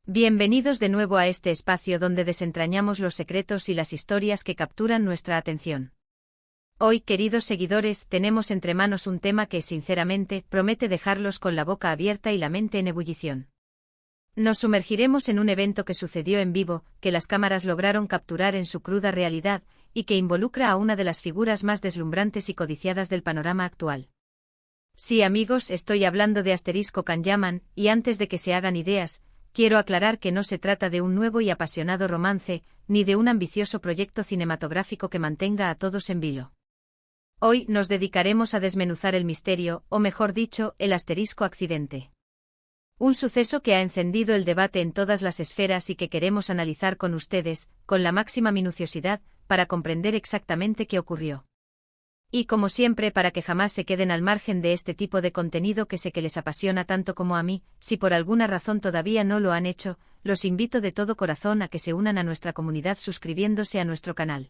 Bienvenidos de nuevo a este espacio donde desentrañamos los secretos y las historias que capturan nuestra atención. Hoy, queridos seguidores, tenemos entre manos un tema que, sinceramente, promete dejarlos con la boca abierta y la mente en ebullición. Nos sumergiremos en un evento que sucedió en vivo, que las cámaras lograron capturar en su cruda realidad, y que involucra a una de las figuras más deslumbrantes y codiciadas del panorama actual. Sí, amigos, estoy hablando de Asterisco Canjaman, y antes de que se hagan ideas, quiero aclarar que no se trata de un nuevo y apasionado romance, ni de un ambicioso proyecto cinematográfico que mantenga a todos en vilo. Hoy nos dedicaremos a desmenuzar el misterio, o mejor dicho, el asterisco accidente. Un suceso que ha encendido el debate en todas las esferas y que queremos analizar con ustedes, con la máxima minuciosidad, para comprender exactamente qué ocurrió. Y como siempre, para que jamás se queden al margen de este tipo de contenido que sé que les apasiona tanto como a mí, si por alguna razón todavía no lo han hecho, los invito de todo corazón a que se unan a nuestra comunidad suscribiéndose a nuestro canal.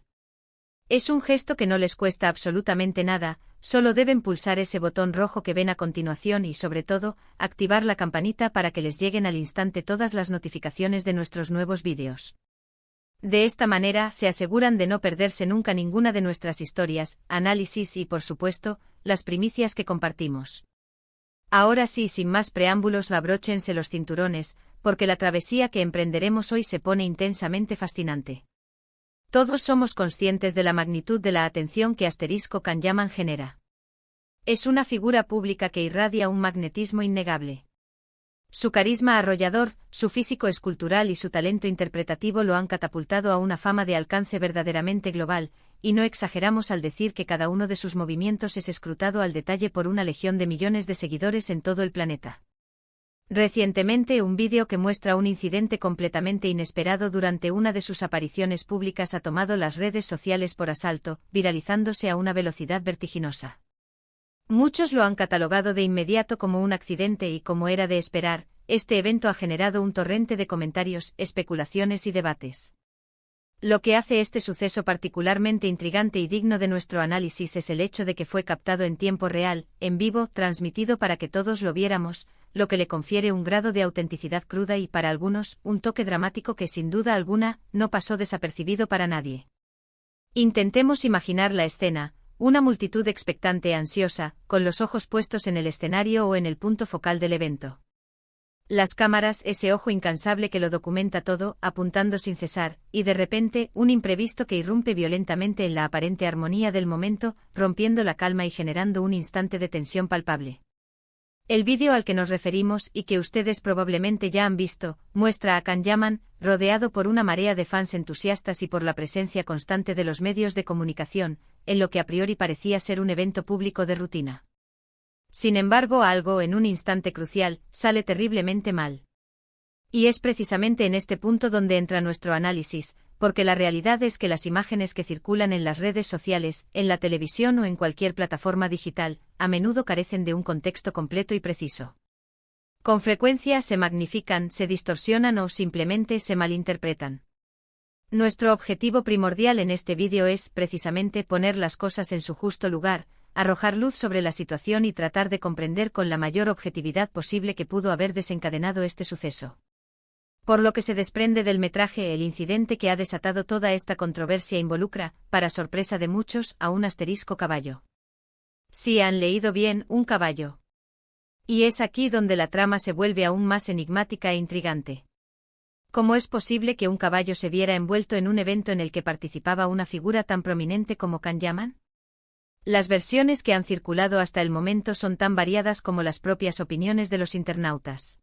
Es un gesto que no les cuesta absolutamente nada, solo deben pulsar ese botón rojo que ven a continuación y, sobre todo, activar la campanita para que les lleguen al instante todas las notificaciones de nuestros nuevos vídeos. De esta manera, se aseguran de no perderse nunca ninguna de nuestras historias, análisis y, por supuesto, las primicias que compartimos. Ahora sí, sin más preámbulos, abróchense los cinturones, porque la travesía que emprenderemos hoy se pone intensamente fascinante. Todos somos conscientes de la magnitud de la atención que Asterisco Canjaman genera. Es una figura pública que irradia un magnetismo innegable. Su carisma arrollador, su físico escultural y su talento interpretativo lo han catapultado a una fama de alcance verdaderamente global, y no exageramos al decir que cada uno de sus movimientos es escrutado al detalle por una legión de millones de seguidores en todo el planeta. Recientemente, un vídeo que muestra un incidente completamente inesperado durante una de sus apariciones públicas ha tomado las redes sociales por asalto, viralizándose a una velocidad vertiginosa. Muchos lo han catalogado de inmediato como un accidente y, como era de esperar, este evento ha generado un torrente de comentarios, especulaciones y debates. Lo que hace este suceso particularmente intrigante y digno de nuestro análisis es el hecho de que fue captado en tiempo real, en vivo, transmitido para que todos lo viéramos, lo que le confiere un grado de autenticidad cruda y, para algunos, un toque dramático que, sin duda alguna, no pasó desapercibido para nadie. Intentemos imaginar la escena. Una multitud expectante e ansiosa, con los ojos puestos en el escenario o en el punto focal del evento. Las cámaras, ese ojo incansable que lo documenta todo, apuntando sin cesar, y de repente, un imprevisto que irrumpe violentamente en la aparente armonía del momento, rompiendo la calma y generando un instante de tensión palpable. El vídeo al que nos referimos, y que ustedes probablemente ya han visto, muestra a Canjaman, rodeado por una marea de fans entusiastas y por la presencia constante de los medios de comunicación, en lo que a priori parecía ser un evento público de rutina. Sin embargo, algo, en un instante crucial, sale terriblemente mal. Y es precisamente en este punto donde entra nuestro análisis, porque la realidad es que las imágenes que circulan en las redes sociales, en la televisión o en cualquier plataforma digital, a menudo carecen de un contexto completo y preciso. Con frecuencia se magnifican, se distorsionan o simplemente se malinterpretan. Nuestro objetivo primordial en este vídeo es, precisamente, poner las cosas en su justo lugar, arrojar luz sobre la situación y tratar de comprender con la mayor objetividad posible qué pudo haber desencadenado este suceso. Por lo que se desprende del metraje, el incidente que ha desatado toda esta controversia involucra, para sorpresa de muchos, a un asterisco caballo. Si han leído bien, un caballo. Y es aquí donde la trama se vuelve aún más enigmática e intrigante. ¿Cómo es posible que un caballo se viera envuelto en un evento en el que participaba una figura tan prominente como Canjaman? Las versiones que han circulado hasta el momento son tan variadas como las propias opiniones de los internautas.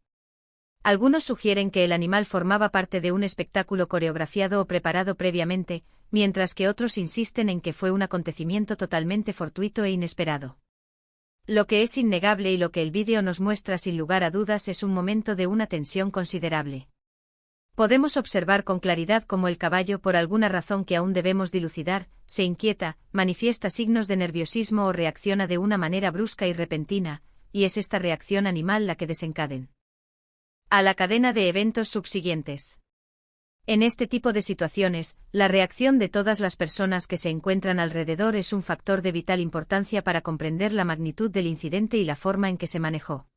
Algunos sugieren que el animal formaba parte de un espectáculo coreografiado o preparado previamente, mientras que otros insisten en que fue un acontecimiento totalmente fortuito e inesperado. Lo que es innegable y lo que el vídeo nos muestra sin lugar a dudas es un momento de una tensión considerable. Podemos observar con claridad cómo el caballo, por alguna razón que aún debemos dilucidar, se inquieta, manifiesta signos de nerviosismo o reacciona de una manera brusca y repentina, y es esta reacción animal la que desencadena a la cadena de eventos subsiguientes. En este tipo de situaciones, la reacción de todas las personas que se encuentran alrededor es un factor de vital importancia para comprender la magnitud del incidente y la forma en que se manejó.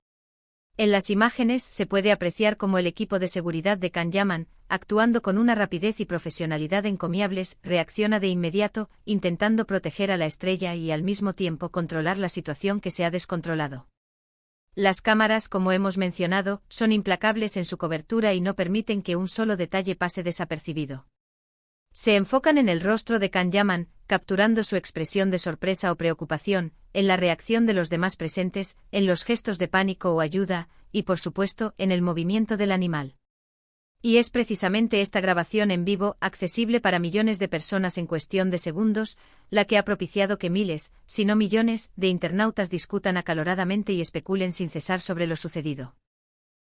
En las imágenes se puede apreciar cómo el equipo de seguridad de Kanyaman, actuando con una rapidez y profesionalidad encomiables, reacciona de inmediato, intentando proteger a la estrella y al mismo tiempo controlar la situación que se ha descontrolado. Las cámaras, como hemos mencionado, son implacables en su cobertura y no permiten que un solo detalle pase desapercibido. Se enfocan en el rostro de Kanyaman, capturando su expresión de sorpresa o preocupación, en la reacción de los demás presentes, en los gestos de pánico o ayuda, y por supuesto, en el movimiento del animal. Y es precisamente esta grabación en vivo, accesible para millones de personas en cuestión de segundos, la que ha propiciado que miles, si no millones, de internautas discutan acaloradamente y especulen sin cesar sobre lo sucedido.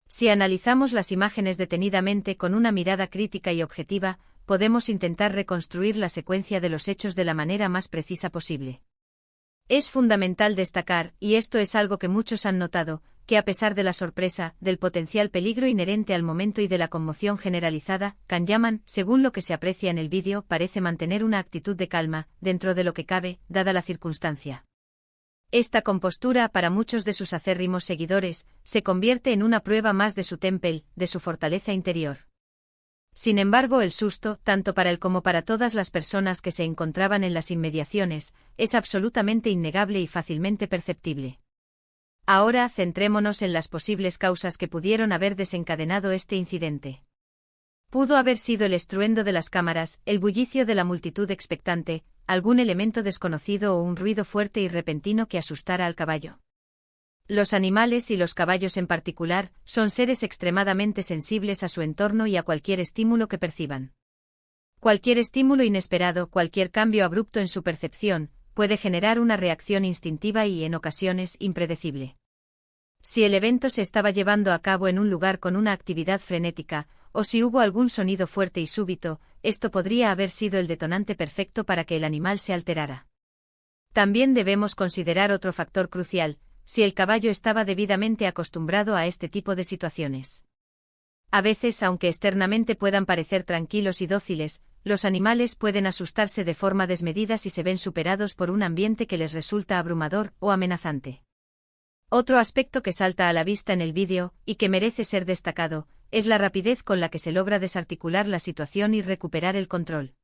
Si analizamos las imágenes detenidamente con una mirada crítica y objetiva, podemos intentar reconstruir la secuencia de los hechos de la manera más precisa posible. Es fundamental destacar, y esto es algo que muchos han notado, que a pesar de la sorpresa, del potencial peligro inherente al momento y de la conmoción generalizada, Kanyaman, según lo que se aprecia en el vídeo, parece mantener una actitud de calma, dentro de lo que cabe, dada la circunstancia. Esta compostura, para muchos de sus acérrimos seguidores, se convierte en una prueba más de su temple, de su fortaleza interior. Sin embargo, el susto, tanto para él como para todas las personas que se encontraban en las inmediaciones, es absolutamente innegable y fácilmente perceptible. Ahora centrémonos en las posibles causas que pudieron haber desencadenado este incidente. Pudo haber sido el estruendo de las cámaras, el bullicio de la multitud expectante, algún elemento desconocido o un ruido fuerte y repentino que asustara al caballo. Los animales y los caballos en particular son seres extremadamente sensibles a su entorno y a cualquier estímulo que perciban. Cualquier estímulo inesperado, cualquier cambio abrupto en su percepción, puede generar una reacción instintiva y, en ocasiones, impredecible. Si el evento se estaba llevando a cabo en un lugar con una actividad frenética, o si hubo algún sonido fuerte y súbito, esto podría haber sido el detonante perfecto para que el animal se alterara. También debemos considerar otro factor crucial: si el caballo estaba debidamente acostumbrado a este tipo de situaciones. A veces, aunque externamente puedan parecer tranquilos y dóciles, los animales pueden asustarse de forma desmedida si se ven superados por un ambiente que les resulta abrumador o amenazante. Otro aspecto que salta a la vista en el vídeo, y que merece ser destacado, es la rapidez con la que se logra desarticular la situación y recuperar el control.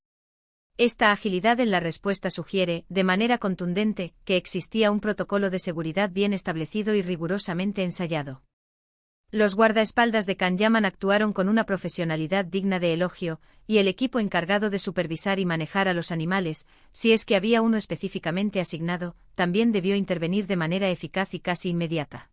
Esta agilidad en la respuesta sugiere, de manera contundente, que existía un protocolo de seguridad bien establecido y rigurosamente ensayado. Los guardaespaldas de Kanyaman actuaron con una profesionalidad digna de elogio, y el equipo encargado de supervisar y manejar a los animales, si es que había uno específicamente asignado, también debió intervenir de manera eficaz y casi inmediata.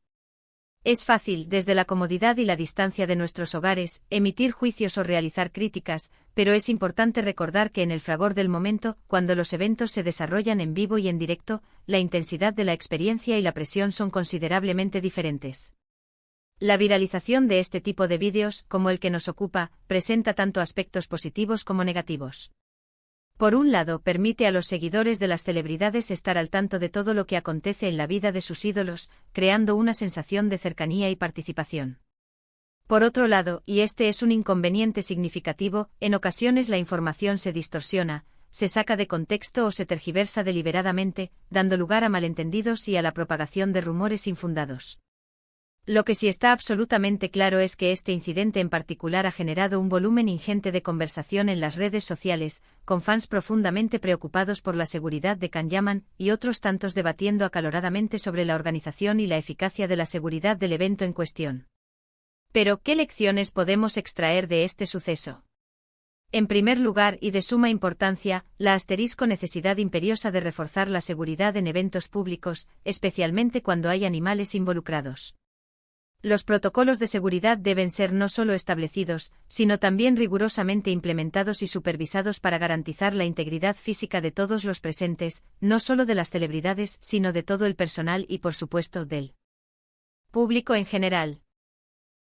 Es fácil, desde la comodidad y la distancia de nuestros hogares, emitir juicios o realizar críticas, pero es importante recordar que en el fragor del momento, cuando los eventos se desarrollan en vivo y en directo, la intensidad de la experiencia y la presión son considerablemente diferentes. La viralización de este tipo de vídeos, como el que nos ocupa, presenta tanto aspectos positivos como negativos. Por un lado, permite a los seguidores de las celebridades estar al tanto de todo lo que acontece en la vida de sus ídolos, creando una sensación de cercanía y participación. Por otro lado, y este es un inconveniente significativo, en ocasiones la información se distorsiona, se saca de contexto o se tergiversa deliberadamente, dando lugar a malentendidos y a la propagación de rumores infundados. Lo que sí está absolutamente claro es que este incidente en particular ha generado un volumen ingente de conversación en las redes sociales, con fans profundamente preocupados por la seguridad de Kanyaman, y otros tantos debatiendo acaloradamente sobre la organización y la eficacia de la seguridad del evento en cuestión. Pero, ¿qué lecciones podemos extraer de este suceso? En primer lugar, y de suma importancia, la necesidad imperiosa de reforzar la seguridad en eventos públicos, especialmente cuando hay animales involucrados. Los protocolos de seguridad deben ser no solo establecidos, sino también rigurosamente implementados y supervisados para garantizar la integridad física de todos los presentes, no solo de las celebridades, sino de todo el personal y, por supuesto, del público en general.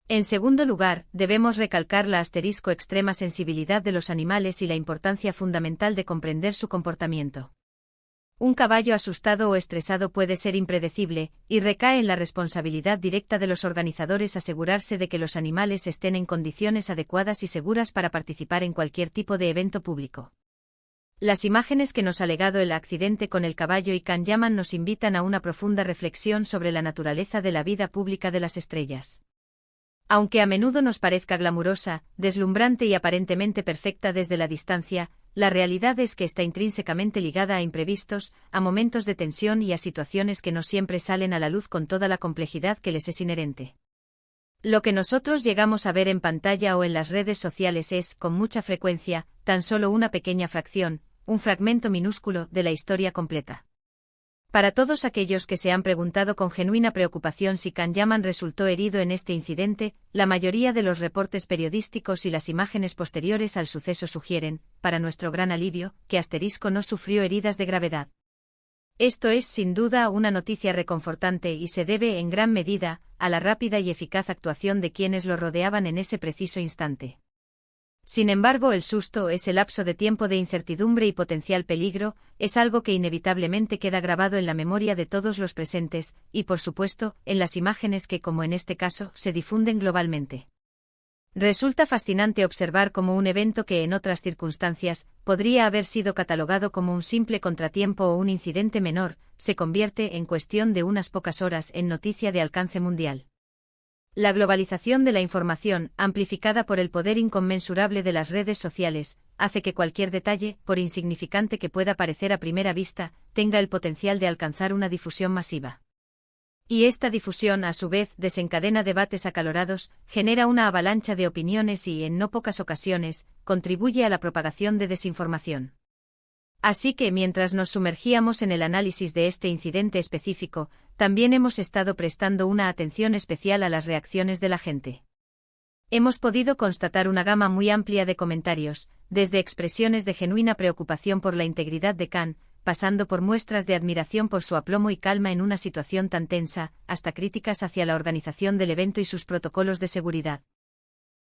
En segundo lugar, debemos recalcar la extrema sensibilidad de los animales y la importancia fundamental de comprender su comportamiento. Un caballo asustado o estresado puede ser impredecible, y recae en la responsabilidad directa de los organizadores asegurarse de que los animales estén en condiciones adecuadas y seguras para participar en cualquier tipo de evento público. Las imágenes que nos ha legado el accidente con el caballo y Can Yaman nos invitan a una profunda reflexión sobre la naturaleza de la vida pública de las estrellas. Aunque a menudo nos parezca glamurosa, deslumbrante y aparentemente perfecta desde la distancia, la realidad es que está intrínsecamente ligada a imprevistos, a momentos de tensión y a situaciones que no siempre salen a la luz con toda la complejidad que les es inherente. Lo que nosotros llegamos a ver en pantalla o en las redes sociales es, con mucha frecuencia, tan solo una pequeña fracción, un fragmento minúsculo de la historia completa. Para todos aquellos que se han preguntado con genuina preocupación si Can Yaman resultó herido en este incidente, la mayoría de los reportes periodísticos y las imágenes posteriores al suceso sugieren, para nuestro gran alivio, que Asterisco no sufrió heridas de gravedad. Esto es sin duda una noticia reconfortante y se debe en gran medida a la rápida y eficaz actuación de quienes lo rodeaban en ese preciso instante. Sin embargo, el susto, ese lapso de tiempo de incertidumbre y potencial peligro, es algo que inevitablemente queda grabado en la memoria de todos los presentes, y por supuesto, en las imágenes que, como en este caso, se difunden globalmente. Resulta fascinante observar cómo un evento que en otras circunstancias podría haber sido catalogado como un simple contratiempo o un incidente menor, se convierte en cuestión de unas pocas horas en noticia de alcance mundial. La globalización de la información, amplificada por el poder inconmensurable de las redes sociales, hace que cualquier detalle, por insignificante que pueda parecer a primera vista, tenga el potencial de alcanzar una difusión masiva. Y esta difusión, a su vez, desencadena debates acalorados, genera una avalancha de opiniones y, en no pocas ocasiones, contribuye a la propagación de desinformación. Así que mientras nos sumergíamos en el análisis de este incidente específico, también hemos estado prestando una atención especial a las reacciones de la gente. Hemos podido constatar una gama muy amplia de comentarios, desde expresiones de genuina preocupación por la integridad de Can, pasando por muestras de admiración por su aplomo y calma en una situación tan tensa, hasta críticas hacia la organización del evento y sus protocolos de seguridad.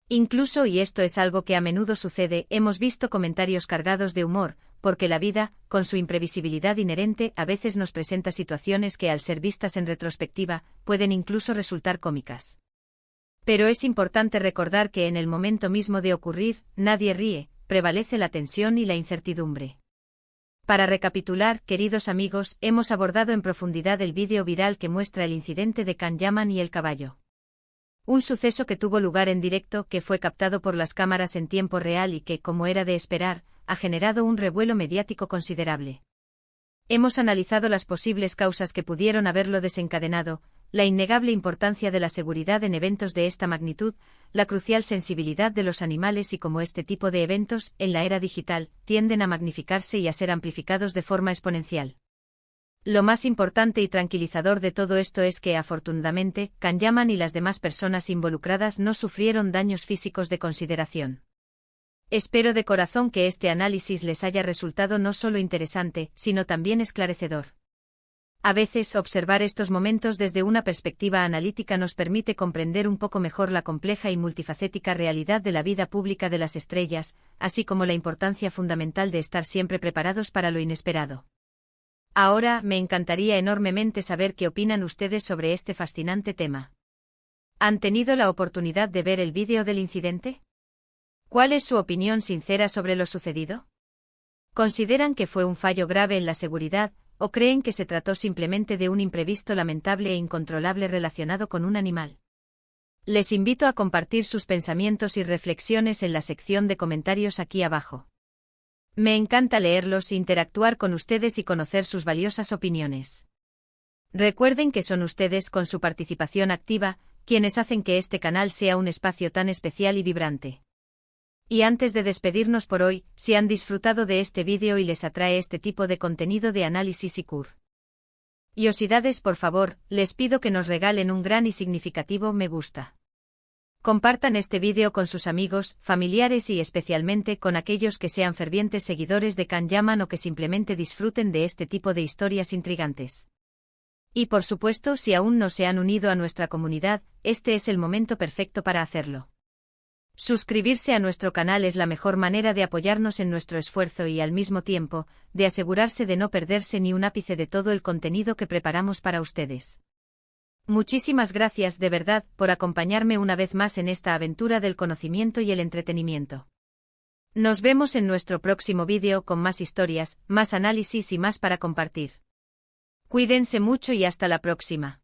Incluso, y esto es algo que a menudo sucede, hemos visto comentarios cargados de humor, porque la vida, con su imprevisibilidad inherente, a veces nos presenta situaciones que, al ser vistas en retrospectiva, pueden incluso resultar cómicas. Pero es importante recordar que en el momento mismo de ocurrir, nadie ríe, prevalece la tensión y la incertidumbre. Para recapitular, queridos amigos, hemos abordado en profundidad el vídeo viral que muestra el incidente de Can Yaman y el caballo. Un suceso que tuvo lugar en directo, que fue captado por las cámaras en tiempo real y que, como era de esperar, ha generado un revuelo mediático considerable. Hemos analizado las posibles causas que pudieron haberlo desencadenado, la innegable importancia de la seguridad en eventos de esta magnitud, la crucial sensibilidad de los animales y cómo este tipo de eventos, en la era digital, tienden a magnificarse y a ser amplificados de forma exponencial. Lo más importante y tranquilizador de todo esto es que, afortunadamente, Can Yaman y las demás personas involucradas no sufrieron daños físicos de consideración. Espero de corazón que este análisis les haya resultado no solo interesante, sino también esclarecedor. A veces, observar estos momentos desde una perspectiva analítica nos permite comprender un poco mejor la compleja y multifacética realidad de la vida pública de las estrellas, así como la importancia fundamental de estar siempre preparados para lo inesperado. Ahora, me encantaría enormemente saber qué opinan ustedes sobre este fascinante tema. ¿Han tenido la oportunidad de ver el vídeo del incidente? ¿Cuál es su opinión sincera sobre lo sucedido? ¿Consideran que fue un fallo grave en la seguridad, o creen que se trató simplemente de un imprevisto lamentable e incontrolable relacionado con un animal? Les invito a compartir sus pensamientos y reflexiones en la sección de comentarios aquí abajo. Me encanta leerlos, interactuar con ustedes y conocer sus valiosas opiniones. Recuerden que son ustedes, con su participación activa, quienes hacen que este canal sea un espacio tan especial y vibrante. Y antes de despedirnos por hoy, si han disfrutado de este vídeo y les atrae este tipo de contenido de análisis y curiosidades, por favor, les pido que nos regalen un gran y significativo me gusta. Compartan este vídeo con sus amigos, familiares y especialmente con aquellos que sean fervientes seguidores de Can Yaman o que simplemente disfruten de este tipo de historias intrigantes. Y por supuesto, si aún no se han unido a nuestra comunidad, este es el momento perfecto para hacerlo. Suscribirse a nuestro canal es la mejor manera de apoyarnos en nuestro esfuerzo y, al mismo tiempo, de asegurarse de no perderse ni un ápice de todo el contenido que preparamos para ustedes. Muchísimas gracias, de verdad, por acompañarme una vez más en esta aventura del conocimiento y el entretenimiento. Nos vemos en nuestro próximo vídeo con más historias, más análisis y más para compartir. Cuídense mucho y hasta la próxima.